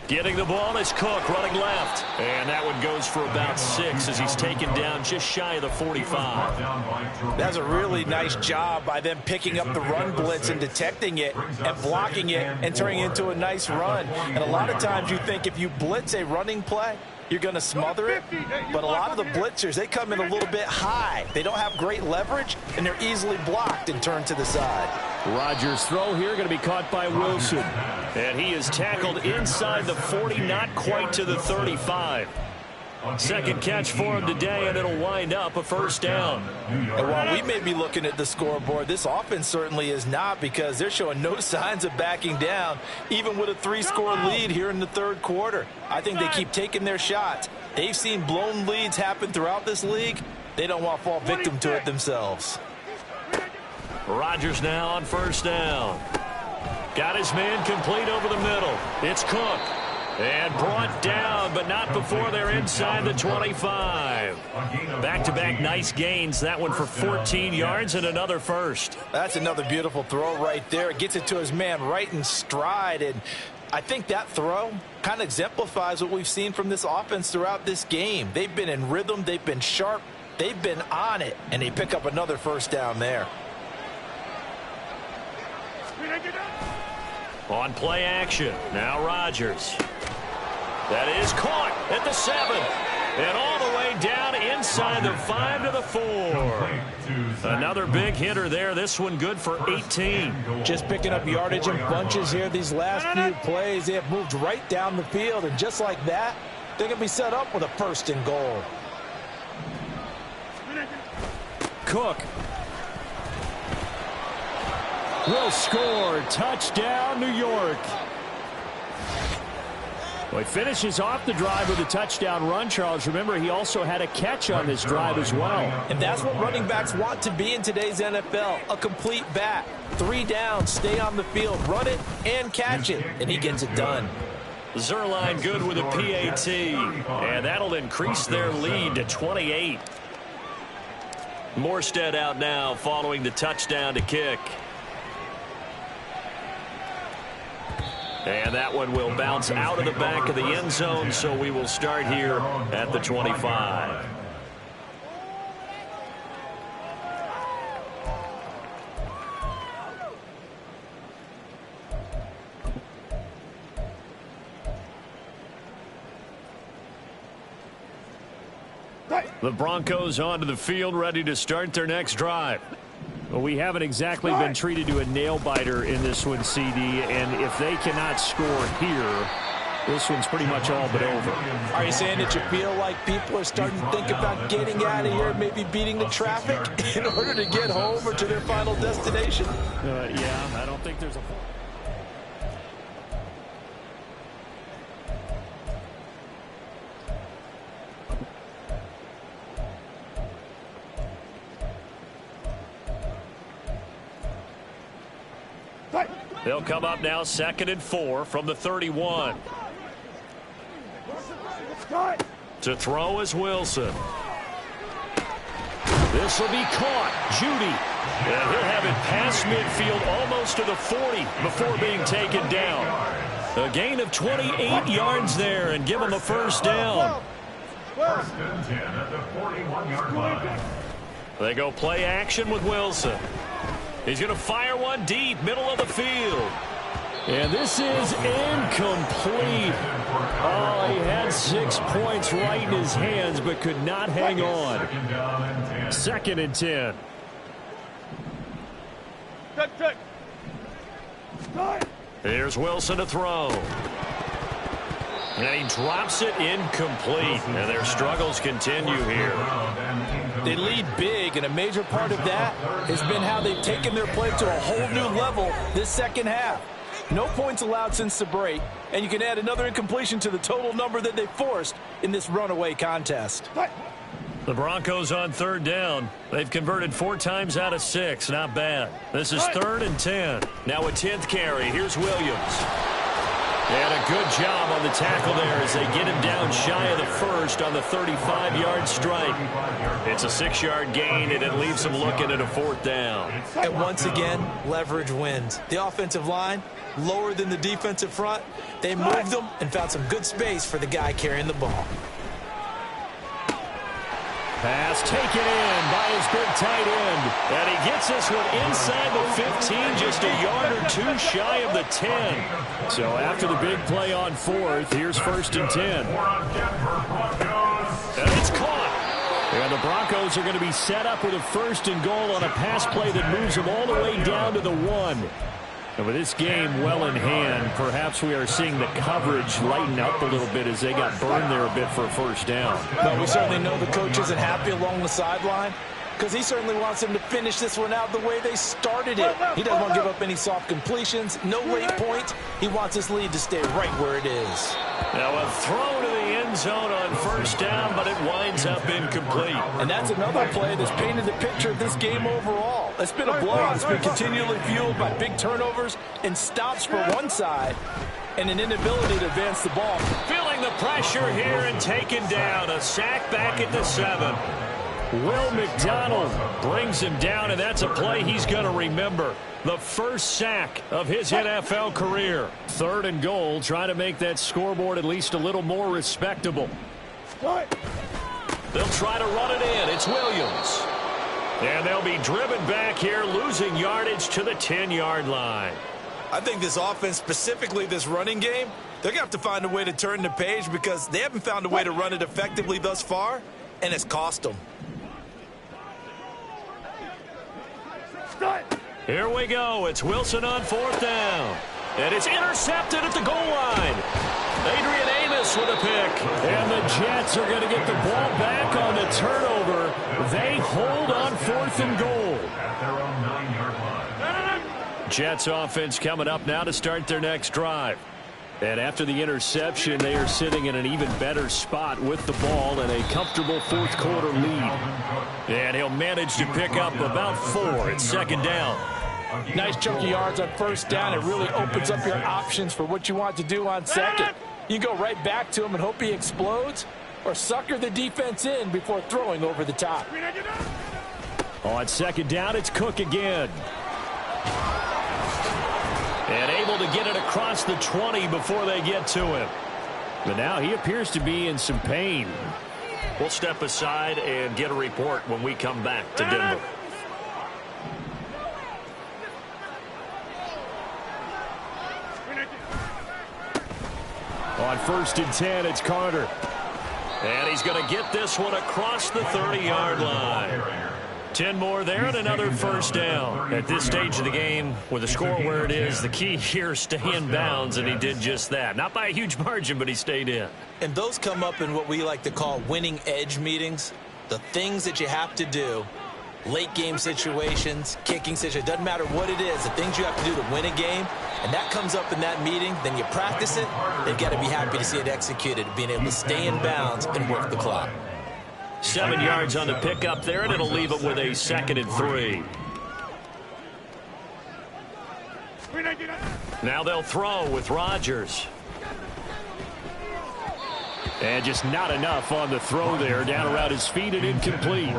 Getting the ball is Cook running left. And that one goes for about 6 as he's taken down just shy of the 45. That's a really nice job by them picking up the run blitz and detecting it and blocking it and turning it into a nice run. And a lot of times you think if you blitz a running play, you're going to smother it. But a lot of the blitzers, they come in a little bit high. They don't have great leverage, and they're easily blocked and turned to the side. Rodgers' throw here going to be caught by Wilson. And he is tackled inside the 40, not quite to the 35. Second catch for him today, and it'll wind up a first down. And while we may be looking at the scoreboard, this offense certainly is not, because they're showing no signs of backing down, even with a 3-score lead here in the third quarter. I think they keep taking their shots. They've seen blown leads happen throughout this league. They don't want to fall victim to it themselves. Rodgers now on first down. Got his man complete over the middle. It's Cook. And brought down, but not before they're inside the 25. Back-to-back nice gains. That one for 14 yards and another first. That's another beautiful throw right there. It gets it to his man right in stride. And I think that throw kind of exemplifies what we've seen from this offense throughout this game. They've been in rhythm. They've been sharp. They've been on it. And they pick up another first down there. On play action. Now Rodgers. That is caught at the 7. And all the way down inside the 5 to the 4. Another big hitter there. This one good for 18. Just picking up yardage in bunches here these last few plays. They have moved right down the field. And just like that, they're going to be set up with a 1st and goal. Cook will score. Touchdown, New York. Well, he finishes off the drive with a touchdown run, Charles. Remember, he also had a catch on this drive as well. And that's what running backs want to be in today's NFL, a complete back. 3 downs, stay on the field, run it, and catch it. And he gets it done. Zerline good with a PAT. And that'll increase their lead to 28. Morstead out now following the touchdown to kick. And that one will bounce out of the back of the end zone, so we will start here at the 25. The Broncos onto the field, ready to start their next drive. Well, we haven't exactly been treated to a nail-biter in this one, CD, and if they cannot score here, this one's pretty much all but over. Are you saying that you feel like people are starting to think about getting out of here, maybe beating the traffic in order to get home or to their final destination? Yeah, I don't think there's a... They'll come up now 2nd and 4 from the 31. To throw is Wilson. This will be caught. Judy. And he'll have it past midfield almost to the 40 before being taken down. A gain of 28 yards there and give him a first down. 1st and 10 at the 41-yard line. They go play action with Wilson. He's going to fire one deep, middle of the field. And this is incomplete. Oh, he had 6 points right in his hands, but could not hang on. 2nd and 10. Here's Wilson to throw. And he drops it incomplete. And their struggles continue here. They lead big, and a major part of that has been how they've taken their play to a whole new level this second half. No points allowed since the break, and you can add another incompletion to the total number that they forced in this runaway contest. The Broncos on 3rd down. They've converted 4 times out of 6. Not bad. This is 3rd and 10. Now a 10th carry. Here's Williams. And a good job on the tackle there as they get him down shy of the first on the 35-yard strike. It's a 6-yard gain, and it leaves them looking at a 4th down. And once again, leverage wins. The offensive line, lower than the defensive front. They moved them and found some good space for the guy carrying the ball. Pass taken in by his big tight end. And he gets this one inside the 15, just a yard or 2 shy of the 10. So after the big play on 4th, here's 1st and 10. And it's caught. And the Broncos are going to be set up with a 1st and goal on a pass play that moves them all the way down to the 1. And with this game well in hand, perhaps we are seeing the coverage lighten up a little bit as they got burned there a bit for a first down. But we certainly know the coach isn't happy along the sideline because he certainly wants them to finish this one out the way they started it. He doesn't want to give up any soft completions, no late points. He wants his lead to stay right where it is. Now a throw to the end zone on 1st down, but it winds up incomplete. And that's another play that's painted the picture of this game overall. It's been a blowout. It's been continually fueled by big turnovers and stops for one side and an inability to advance the ball. Feeling the pressure here and taken down. A sack back at the 7. Will McDonald brings him down, and that's a play he's going to remember. The first sack of his NFL career. 3rd and goal, trying to make that scoreboard at least a little more respectable. They'll try to run it in. It's Williams. And they'll be driven back here, losing yardage to the 10-yard line. I think this offense, specifically this running game, they're going to have to find a way to turn the page because they haven't found a way to run it effectively thus far, and it's cost them. Here we go. It's Wilson on 4th down. And it's intercepted at the goal line. Adrian Amos with a pick. And the Jets are going to get the ball back on the turnover. They hold on 4th and goal. At their own 9-yard line. Jets offense coming up now to start their next drive. And after the interception, they are sitting in an even better spot with the ball and a comfortable 4th quarter lead. And he'll manage to pick up about 4. It's 2nd down. Nice chunky yards on 1st down. It really opens up your options for what you want to do on 2nd. You go right back to him and hope he explodes or sucker the defense in before throwing over the top. On 2nd down, it's Cook again. And able to get it across the 20 before they get to him. But now he appears to be in some pain. We'll step aside and get a report when we come back to Denver. On 1st and 10, it's Carter. And he's going to get this one across the 30-yard line. 10 more there and another first down. At this stage of the game, with the score where it is, the key here is stay in bounds, and he did just that. Not by a huge margin, but he stayed in. And those come up in what we like to call winning edge meetings. The things that you have to do, late game situations, kicking situations, doesn't matter what it is, the things you have to do to win a game, and that comes up in that meeting, then you practice it, they've got to be happy to see it executed, being able to stay in bounds and work the clock. 7 yards on the pickup there, and it'll leave it with a 2nd and 3. Now they'll throw with Rodgers. And just not enough on the throw there. Down around his feet and incomplete.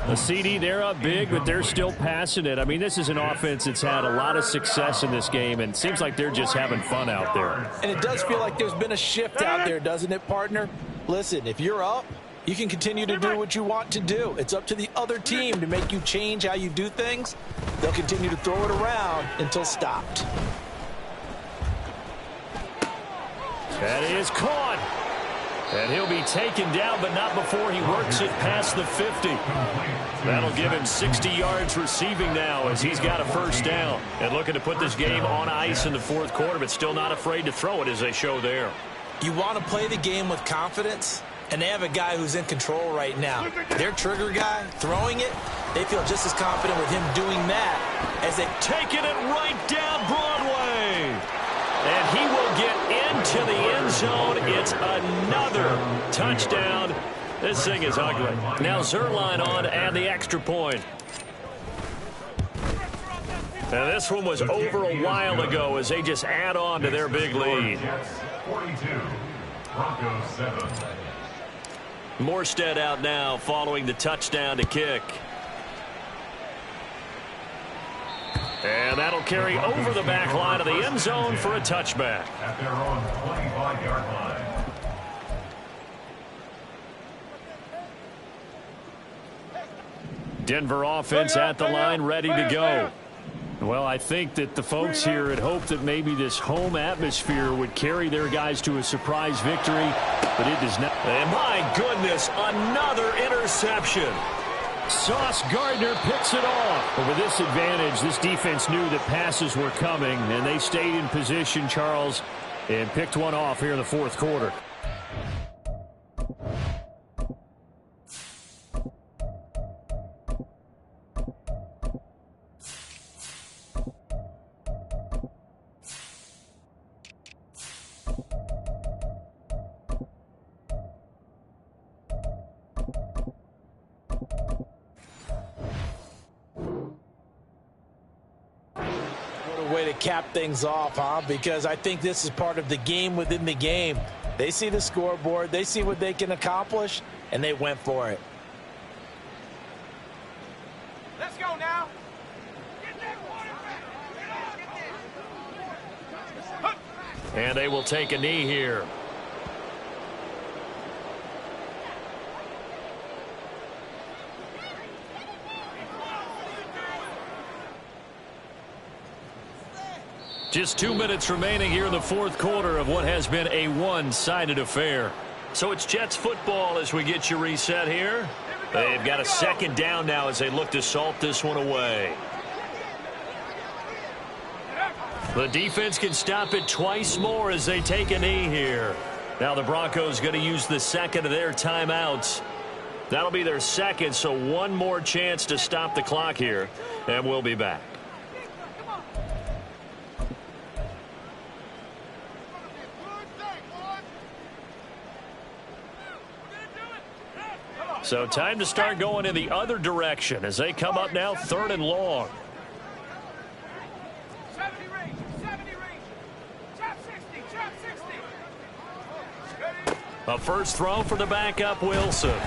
A CD, they're up big, but they're still passing it. I mean, this is an offense that's had a lot of success in this game, and it seems like they're just having fun out there. And it does feel like there's been a shift out there, doesn't it, partner? Listen, if you're up, you can continue to do what you want to do. It's up to the other team to make you change how you do things. They'll continue to throw it around until stopped. That is caught. And he'll be taken down, but not before he works it past the 50. That'll give him 60 yards receiving now as he's got a first down. And looking to put this game on ice in the 4th quarter, but still not afraid to throw it as they show there. You want to play the game with confidence, and they have a guy who's in control right now. Their trigger guy, throwing it, they feel just as confident with him doing that as they taking it right down Broadway. And he will get into the end zone. It's another touchdown. This thing is ugly. Now Zerline on and the extra point. And this one was over a while ago as they just add on to their big lead. 42, Broncos 7. Morstead out now following the touchdown to kick. And that'll carry over the back line of the end zone for a touchback. At their own 25-yard line. Denver offense at the line, ready to go. Well, I think that the folks here had hoped that maybe this home atmosphere would carry their guys to a surprise victory, but it does not. And my goodness, another interception. Sauce Gardner picks it off. But with this advantage, this defense knew that passes were coming, and they stayed in position, Charles, and picked one off here in the 4th quarter. Way to cap things off, huh? Because I think this is part of the game within the game. They see the scoreboard, they see what they can accomplish, and they went for it. Let's go now. And they will take a knee here. Just 2 minutes remaining here in the 4th quarter of what has been a one-sided affair. So it's Jets football as we get you reset here. They've got a 2nd down now as they look to salt this one away. The defense can stop it twice more as they take a knee here. Now the Broncos going to use the 2nd of their timeouts. That'll be their 2nd, so one more chance to stop the clock here, and we'll be back. So time to start going in the other direction as they come up now 3rd and long. 70 range, 70 range. Chop 60, chop 60. A first throw for the backup Wilson.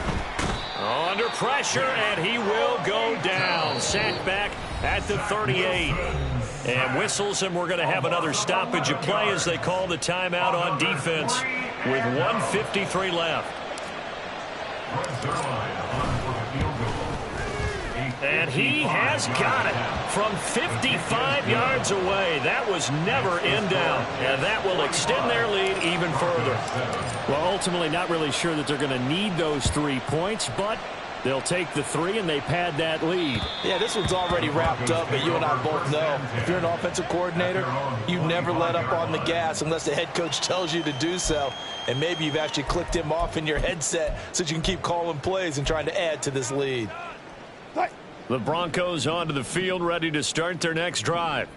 Under pressure, and he will go down. Sacked back at the 38. And whistles, and we're going to have another stoppage of play as they call the timeout on defense with 1:53 left. And he has got it from 55 yards away. That was never in doubt, and that will extend their lead even further. Well, ultimately not really sure that they're going to need those 3 points, but they'll take the 3 and they pad that lead. Yeah, this one's already wrapped up, but you and I both know if you're an offensive coordinator, you never let up on the gas unless the head coach tells you to do so. And maybe you've actually clicked him off in your headset so that you can keep calling plays and trying to add to this lead. The Broncos onto the field, ready to start their next drive.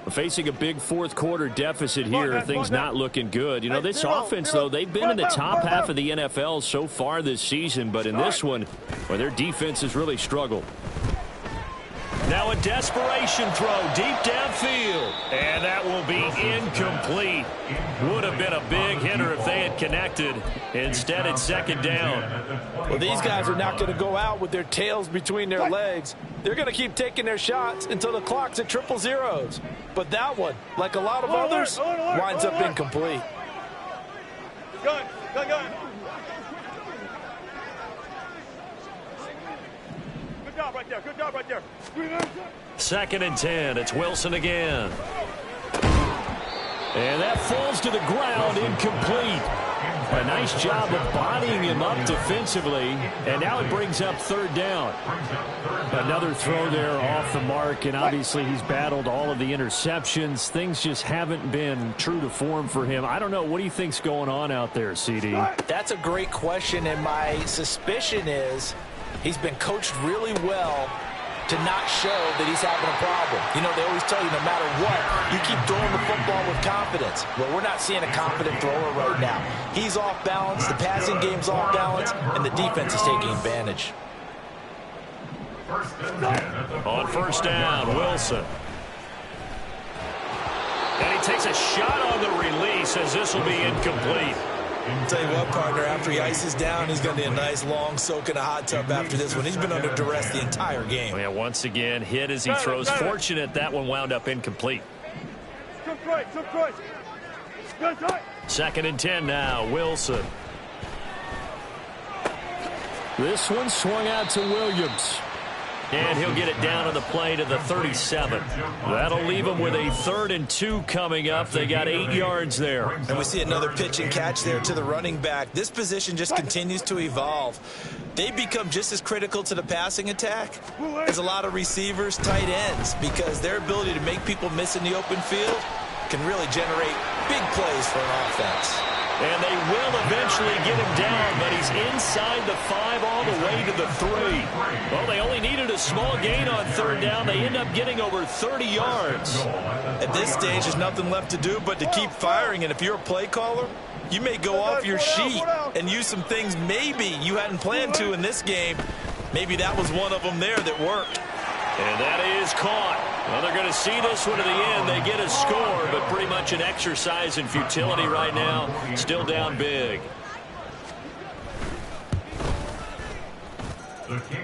Facing a big fourth-quarter deficit here, things not looking good. You know, this offense, though, they've been in the top half of the NFL so far this season, but in this one, well, their defense has really struggled. Now a desperation throw deep downfield, and that will be incomplete. Would have been a big hitter if they had connected. Instead, it's second down. Well, these guys are not going to go out with their tails between their legs. They're going to keep taking their shots until the clock's at 000. But that one, like a lot of others, winds up incomplete. Gun. Good job right there. Second and 10. It's Wilson again. And that falls to the ground, incomplete. A nice job of bodying him up defensively, and now it brings up third down. Another throw there off the mark, and obviously he's battled all of the interceptions. Things just haven't been true to form for him. I don't know. What do you think's going on out there, CD? That's a great question, and my suspicion is he's been coached really well to not show that he's having a problem. You know, they always tell you no matter what, you keep throwing the football with confidence. Well, we're not seeing a confident thrower right now. He's off balance, the passing game's off balance, and the defense is taking advantage. On first down, Wilson. And he takes a shot on the release as this will be incomplete. I'll tell you what, partner, after he ices down, he's going to be a nice long soak in a hot tub after this one. He's been under duress the entire game. Yeah, once again, hit as he throws. Fortunate that one wound up incomplete. Second and 10 now, Wilson. This one swung out to Williams. And he'll get it down on the play to the 37. That'll leave him with a 3rd and 2 coming up. They got 8 yards there. And we see another pitch and catch there to the running back. This position just continues to evolve. They become just as critical to the passing attack as a lot of receivers, tight ends, because their ability to make people miss in the open field can really generate big plays for an offense. And they will eventually get him down, but he's inside the 5 all the way to the 3. Well, they only needed a small gain on third down. They end up getting over 30 yards. At this stage, there's nothing left to do but to keep firing. And if you're a play caller, you may go off your sheet and use some things maybe you hadn't planned to in this game. Maybe that was one of them there that worked. And that is caught. Well, they're going to see this one to the end. They get a score, but pretty much an exercise in futility right now. Still down big.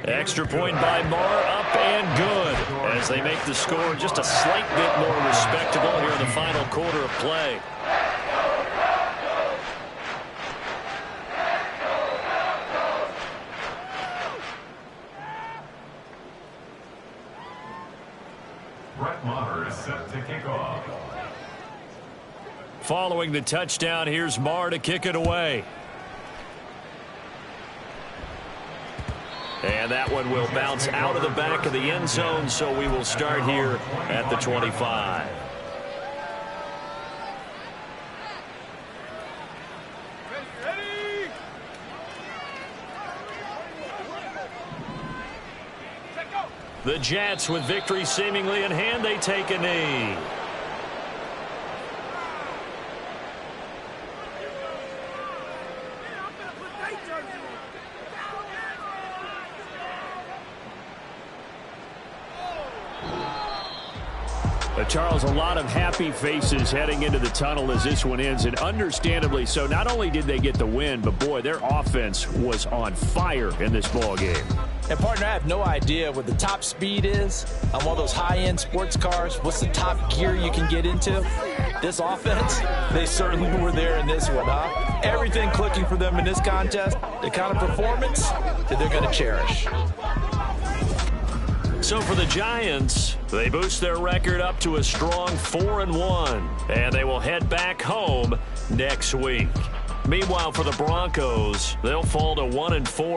Extra point by Marr, up and good. As they make the score just a slight bit more respectable here in the final quarter of play. Is set to kick off. Following the touchdown, here's Marr to kick it away. And that one will bounce out of the back of the end zone, so we will start here at the 25. The Jets, with victory seemingly in hand, they take a knee. Charles, a lot of happy faces heading into the tunnel as this one ends, and understandably so. Not only did they get the win, but boy, their offense was on fire in this ball game. And partner, I have no idea what the top speed is on one of those high-end sports cars. What's the top gear you can get into? This offense, they certainly were there in this one, huh? Everything clicking for them in this contest, the kind of performance that they're going to cherish. So for the Giants, they boost their record up to a strong 4-1, and they will head back home next week. Meanwhile, for the Broncos, they'll fall to 1-4.